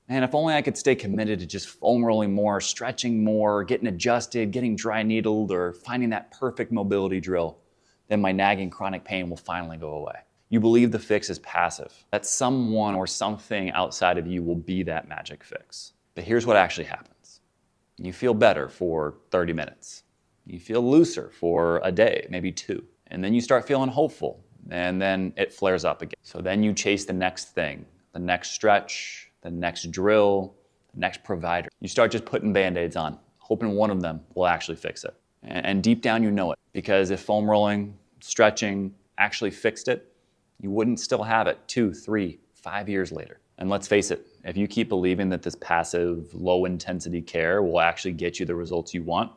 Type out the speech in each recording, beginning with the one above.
Man, if only I could stay committed to just foam rolling more, stretching more, getting adjusted, getting dry needled, or finding that perfect mobility drill, then my nagging chronic pain will finally go away. You believe the fix is passive, that someone or something outside of you will be that magic fix. But here's what actually happens. You feel better for 30 minutes. You feel looser for a day, maybe 2. And then you start feeling hopeful, and then it flares up again. So then you chase the next thing, the next stretch, the next drill, the next provider. You start just putting Band-Aids on, hoping one of them will actually fix it. And deep down you know it, because if foam rolling, stretching actually fixed it, you wouldn't still have it 2, 3, 5 years later. And let's face it, if you keep believing that this passive, low-intensity care will actually get you the results you want,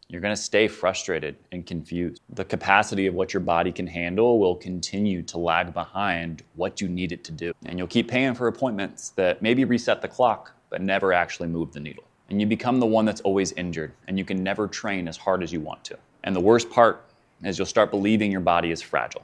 you're going to stay frustrated and confused. The capacity of what your body can handle will continue to lag behind what you need it to do. And you'll keep paying for appointments that maybe reset the clock, but never actually move the needle. And you become the one that's always injured, and you can never train as hard as you want to. And the worst part is you'll start believing your body is fragile.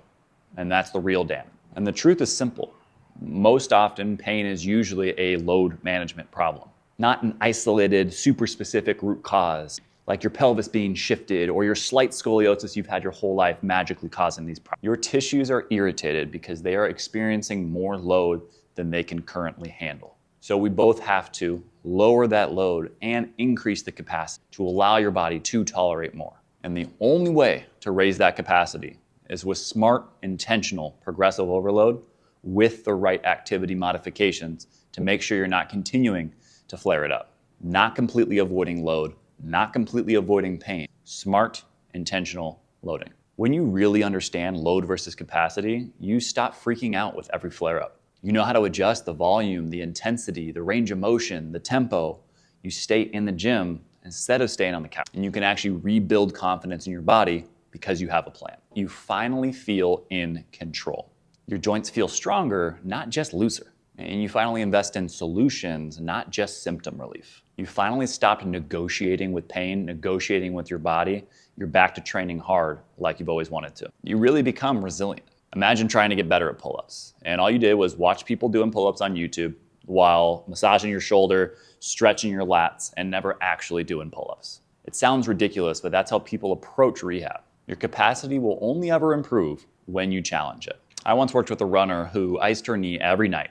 And that's the real damage. And the truth is simple. Most often, pain is usually a load management problem, not an isolated, super specific root cause, like your pelvis being shifted or your slight scoliosis you've had your whole life magically causing these problems. Your tissues are irritated because they are experiencing more load than they can currently handle. So we both have to lower that load and increase the capacity to allow your body to tolerate more. And the only way to raise that capacity is with smart, intentional, progressive overload with the right activity modifications to make sure you're not continuing to flare it up. Not completely avoiding load, not completely avoiding pain. Smart, intentional loading. When you really understand load versus capacity, you stop freaking out with every flare-up. You know how to adjust the volume, the intensity, the range of motion, the tempo. You stay in the gym instead of staying on the couch. And you can actually rebuild confidence in your body because you have a plan. You finally feel in control. Your joints feel stronger, not just looser. And you finally invest in solutions, not just symptom relief. You finally stopped negotiating with pain, negotiating with your body. You're back to training hard like you've always wanted to. You really become resilient. Imagine trying to get better at pull-ups. And all you did was watch people doing pull-ups on YouTube while massaging your shoulder, stretching your lats, and never actually doing pull-ups. It sounds ridiculous, but that's how people approach rehab. Your capacity will only ever improve when you challenge it. I once worked with a runner who iced her knee every night,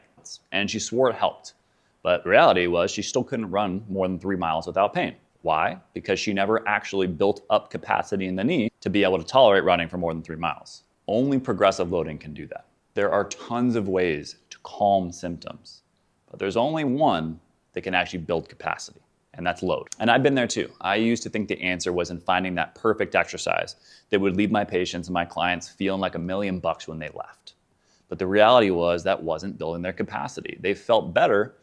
and she swore it helped. But the reality was she still couldn't run more than 3 miles without pain. Why? Because she never actually built up capacity in the knee to be able to tolerate running for more than 3 miles. Only progressive loading can do that. There are tons of ways to calm symptoms, but there's only one that can actually build capacity, and that's load. And I've been there too. I used to think the answer was in finding that perfect exercise that would leave my patients and my clients feeling like $1 million when they left. But the reality was that wasn't building their capacity. They felt better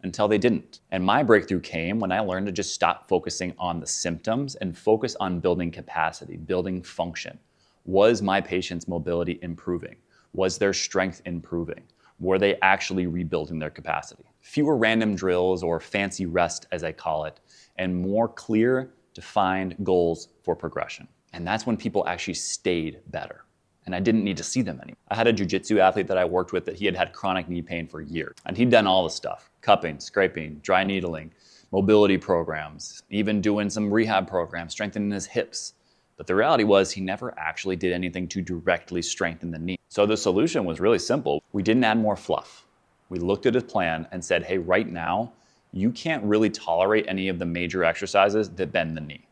until they didn't. And my breakthrough came when I learned to just stop focusing on the symptoms and focus on building capacity, building function. Was my patient's mobility improving? Was their strength improving? Were they actually rebuilding their capacity? Fewer random drills, or fancy rest as I call it, and more clear, defined goals for progression. And that's when people actually stayed better. And I didn't need to see them anymore. I had a jiu-jitsu athlete that I worked with that he had had chronic knee pain for years. And he'd done all the stuff: cupping, scraping, dry needling, mobility programs, even doing some rehab programs, strengthening his hips. But the reality was he never actually did anything to directly strengthen the knee. So the solution was really simple. We didn't add more fluff. We looked at his plan and said, hey, right now, you can't really tolerate any of the major exercises that bend the knee.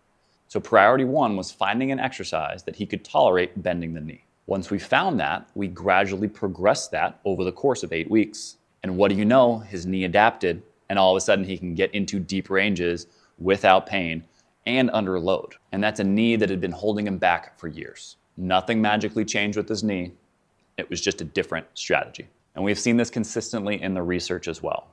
So priority 1 was finding an exercise that he could tolerate bending the knee. Once we found that, we gradually progressed that over the course of 8 weeks. And what do you know? His knee adapted, and all of a sudden he can get into deep ranges without pain and under load. And that's a knee that had been holding him back for years. Nothing magically changed with his knee. It was just a different strategy. And we've seen this consistently in the research as well.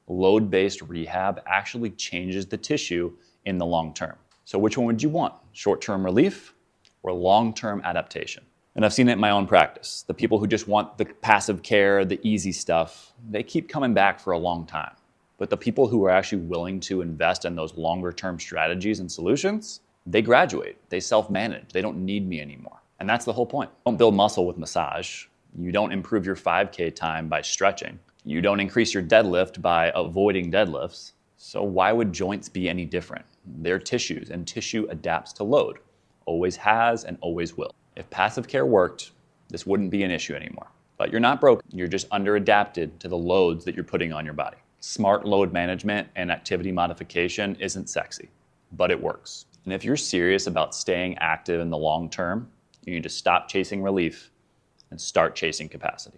Load-based rehab actually changes the tissue in the long term. So which one would you want? Short-term relief or long-term adaptation? And I've seen it in my own practice. The people who just want the passive care, the easy stuff, they keep coming back for a long time. But the people who are actually willing to invest in those longer-term strategies and solutions, they graduate, they self-manage, they don't need me anymore. And that's the whole point. You don't build muscle with massage. You don't improve your 5K time by stretching. You don't increase your deadlift by avoiding deadlifts. So why would joints be any different? They're tissues, and tissue adapts to load. Always has and always will. If passive care worked, this wouldn't be an issue anymore. But you're not broken. You're just under-adapted to the loads that you're putting on your body. Smart load management and activity modification isn't sexy, but it works. And if you're serious about staying active in the long term, you need to stop chasing relief and start chasing capacity.